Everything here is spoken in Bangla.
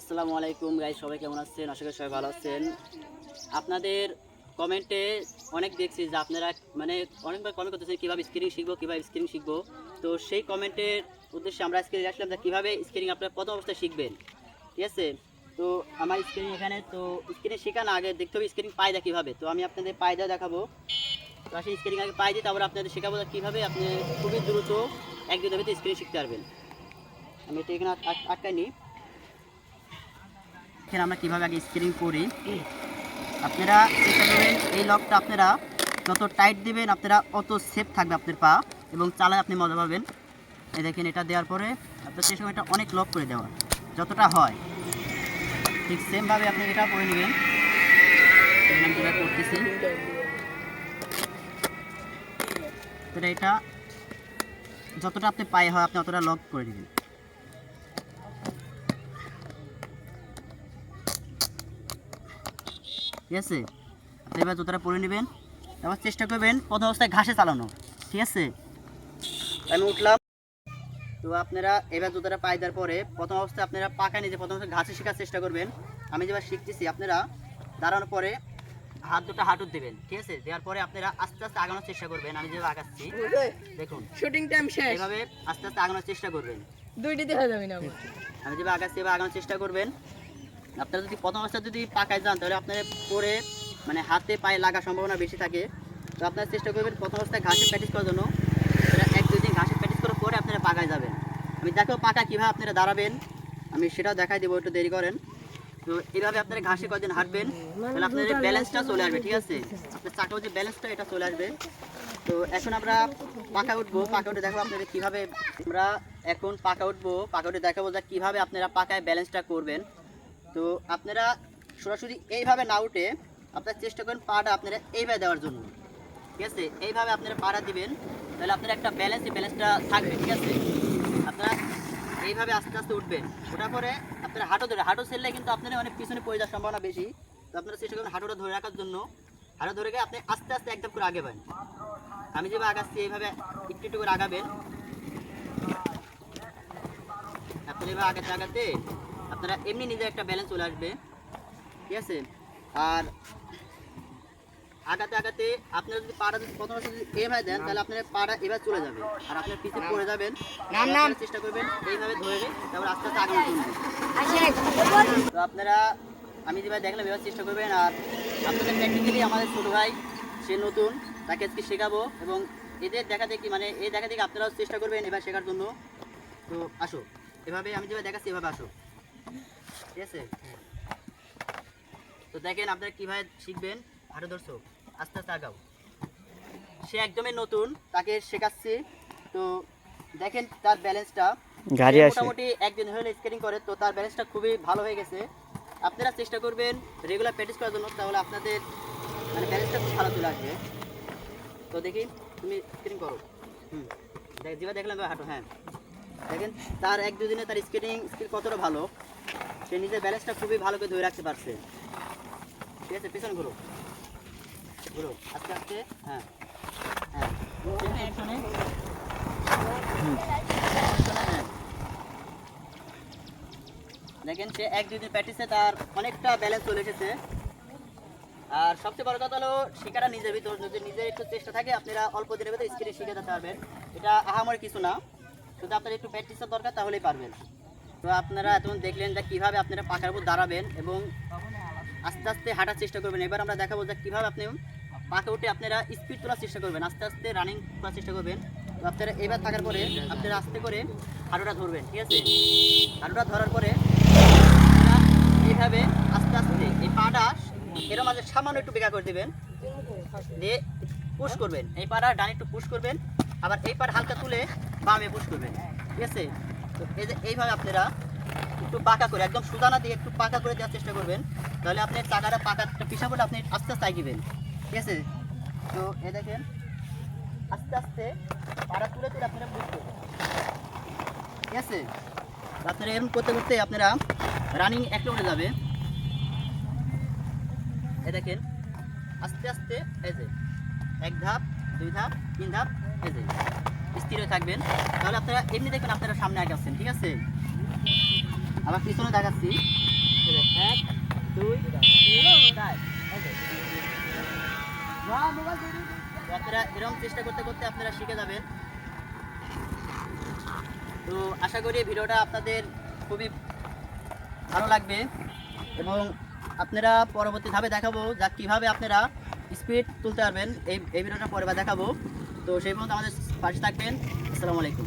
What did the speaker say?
আসসালামু আলাইকুম গাইস, সবাই কেমন আছেন? আশা করি সবাই ভালো আছেন। আপনাদের কমেন্টে অনেক দেখছি যে আপনারা মানে অনেকবার কমেন্ট করতেছেন কীভাবে স্কেলিং শিখবো। তো সেই কমেন্টের উদ্দেশ্যে আমরা আজকে আসলাম যে কীভাবে স্কেলিং আপনারা প্রথম অবস্থায় শিখবেন। ঠিক আছে, তো আমার স্কেলিং এখানে, তো স্কেলিং শেখানো আগে দেখতে হবে স্কেলিং পায়দা কীভাবে। তো আমি আপনাদের পায়দা দেখাবো। তো আসলে স্কেলিং আগে পাই দিই, তারপরে আপনাদের শেখাবো কীভাবে আপনি খুবই দ্রুত এক দুই ভিতরে স্কেলিং শিখতে পারবেন। আমি এটা এখানে আটকাই নিই। এখানে আমরা কীভাবে আগে স্কেলিং করি, আপনারা চেষ্টা করবেন এই লকটা আপনারা যত টাইট দেবেন আপনারা অত সেফ থাকবে আপনার পা, এবং চালায় আপনি মজা পাবেন। এই দেখেন, এটা দেওয়ার পরে আপনার চেষ্টা করবেন এটা অনেক লক করে দেওয়া যতটা হয়, ঠিক সেমভাবে আপনি এটা করে নেবেন। আমি যেটা করতেছি এটা যতটা আপনি পায়ে হয় আপনি অতটা লক করে নেবেন। ঠিক আছে, আপনি এবার জুতাটা পরে নেবেন, তারপর চেষ্টা করবেন প্রথম অবস্থায় ঘাসে চালানো। ঠিক আছে, আমি উঠলাম। তো আপনারা এবার জুতাটা পায়ে দেওয়ার পরে প্রথম অবস্থায় আপনারা পাকা নিজে প্রথম অবস্থায় ঘাসে শেখার চেষ্টা করবেন। আমি যেবার শিখতেছি আপনারা দাঁড়ানোর পরে হাত দুটো হাঁটুর দেবেন। ঠিক আছে, দেওয়ার পরে আপনারা আস্তে আস্তে আগানোর চেষ্টা করবেন। আমি যেভাবে আগাচ্ছি দেখুন, শুটিং টাইম শেষ, এইভাবে আস্তে আস্তে আগানোর চেষ্টা করবেন। দুইটি দেখা যাবে না। আমি যেভাবে আগাচ্ছি এবার আগানোর চেষ্টা করবেন। আপনারা যদি প্রথম অবস্থায় যদি পাকায় যান তাহলে আপনারা পরে মানে হাতে পায়ে লাগার সম্ভাবনা বেশি থাকে। তো আপনারা চেষ্টা করবেন প্রথম অবস্থায় ঘাসে প্র্যাকটিস করার জন্য। এক দুই দিন ঘাসে প্র্যাকটিস করার পরে আপনারা পাকায় যাবেন। আমি দেখো পাকা কীভাবে আপনারা দাঁড়াবেন আমি সেটাও দেখাই দেবো, একটু দেরি করেন। তো এইভাবে আপনারা ঘাসে কয়েকদিন হাঁটবেন, তাহলে আপনাদের ব্যালেন্সটা চলে আসবে। ঠিক আছে, আপনার চাকার যে ব্যালেন্সটা এটা চলে আসবে। তো এখন আমরা পাকা উঠবো, পাকা উঠে দেখাবো আপনাদের কীভাবে। আমরা এখন পাকা উঠবো, পাকা উঠে দেখাবো যে কীভাবে আপনারা পাকায় ব্যালেন্সটা করবেন। তো আপনারা সরাসরি এইভাবে না উঠে আপনারা চেষ্টা করেন পাটা আপনারা এইভাবে দেওয়ার জন্য। ঠিক আছে, এইভাবে আপনারা পাটা দিবেন, তাহলে আপনারা একটা ব্যালেন্সটা থাকবে। ঠিক আছে, আপনারা এইভাবে আস্তে আস্তে উঠবেন। ওঠার পরে আপনারা হাঁটু ছেড়লে কিন্তু আপনারা অনেক পিছনে পড়ে যাওয়ার সম্ভাবনা বেশি। তো আপনারা চেষ্টা করবেন হাঁটুটা ধরে রাখার জন্য। হাঁটু ধরে গিয়ে আপনি আস্তে আস্তে একদম করে আগাবেন। আমি যেভাবে আগাচ্ছি এইভাবে একটু একটু করে আগাবেন। আপনারা এভাবে আগাতে আপনারা এমনি নিজের একটা ব্যালেন্স চলে আসবে। ঠিক আছে, আর আগাতে আপনারা যদি পাটা যদি প্রথমে যদি এভাবে দেন তাহলে আপনার পাটা এবার চলে যাবে, আর আপনার পিছিয়ে পড়ে যাবেন। চেষ্টা করবেন এইভাবে ধরে তারপর আস্তে আস্তে আগানোর জন্য। তো আপনারা আমি যেভাবে দেখলাম এবার চেষ্টা করবেন। আর আপনাদের প্র্যাকটিক্যালি আমাদের ছোটো ভাই সে নতুন, তাকে আজকে শেখাবো, এবং এদের দেখা দেখি মানে এই দেখা দেখি আপনারাও চেষ্টা করবেন এবার শেখার জন্য। তো আসো, এভাবে আমি যেভাবে দেখাচ্ছি এভাবে আসো। ঠিক আছে, তো দেখেন আপনারা কীভাবে শিখবেন। হাঁটু ধরছো, আস্তে আস্তে আগাও। সে একদমই নতুন, তাকে শেখাচ্ছি। তো দেখেন তার ব্যালেন্সটা মোটামুটি একদিন হলে স্কেটিং করে, তো তার ব্যালেন্সটা খুবই ভালো হয়ে গেছে। আপনারা চেষ্টা করবেন রেগুলার প্র্যাকটিস করার জন্য, তাহলে আপনাদের মানে ব্যালেন্সটা খুব ভালো চলে আসবে। তো দেখি তুমি স্কেটিং করো। যেভাবে দেখলাম হাঁটো। হ্যাঁ, দেখেন তার এক দুদিনে তার স্কেটিং স্কিল কতটা ভালো, সে নিজের ব্যালেন্সটা খুবই ভালো করে ধরে রাখতে পারছে। ঠিক আছে, পিছনে ঘুরো আস্তে আস্তে। হ্যাঁ হ্যাঁ, দেখেন সে এক দুই দিন প্র্যাকটিসে তার অনেকটা ব্যালেন্স চলে এসেছে। আর সবচেয়ে বড় কথা হলো শেখাটা নিজের ভিতর, যদি নিজের একটু চেষ্টা থাকে আপনারা অল্প দিনের ভিতরে স্কেটিং শিখে যেতে পারবেন। এটা আহামরি কিছু না, শুধু আপনার একটু প্র্যাকটিসের দরকার, তাহলেই পারবেন। তো আপনারা এতক্ষণ দেখলেন যে কীভাবে আপনারা পাকার উপর দাঁড়াবেন এবং আস্তে আস্তে হাঁটার চেষ্টা করবেন। এবার আমরা দেখাবো যে কীভাবে আপনি পাকা উঠে আপনারা স্পিড তোলার চেষ্টা করবেন, আস্তে আস্তে রানিং করার চেষ্টা করবেন। তো আপনারা এবার থাকার পরে আপনারা আস্তে করে হাঁটুটা ধরবেন। ঠিক আছে, হাঁটুটা ধরার পরে এইভাবে আস্তে আস্তে এই পাটা এর মাঝে সামান্য একটু বেঁকা করে দেবেন, দিয়ে পুশ করবেন। এই পাটা ডানে একটু পুশ করবেন, আবার এই পাটা হালকা তুলে বামে পুশ করবেন। ঠিক আছে, তো এই যে এইভাবে আপনারা একটু পাকা করে একদম সোজা না দিয়ে একটু পাকা করে দেওয়ার চেষ্টা করবেন, তাহলে আপনি চাকাটা পাকাটা পিছা বলে আপনি আস্তে আস্তে এগিবেন। ঠিক আছে, তো এ দেখেন আস্তে আস্তে পাড়া তুলে তুলে আপনারা পুশ করবেন। ঠিক আছে, আপনারা এরকম করতে করতে আপনারা রানিং এক কিলোমিটার যাবে। এ দেখেন আস্তে আস্তে এই যে এক ধাপ, দুই ধাপ, তিন ধাপ, এই যে স্থির হয়ে থাকবেন, তাহলে আপনারা এমনি দেখবেন আপনারা সামনে আগে আসছেন। ঠিক আছে। আবার পিছনে দেখাচ্ছি, এই যে 1 2 4। তো আপনারা এরকম চেষ্টা করতে করতে আপনারা শিখে যাবেন। তো আশা করি এই ভিডিওটা আপনাদের খুবই ভালো লাগবে এবং আপনারা পরবর্তী ধাপে দেখাবো যা কীভাবে আপনারা স্পিড তুলতে পারবেন। এই ভিডিওটা পরে দেখাবো। তো সেই পর্যন্ত আমাদের পাশে থাকবেন। আসসালামু আলাইকুম।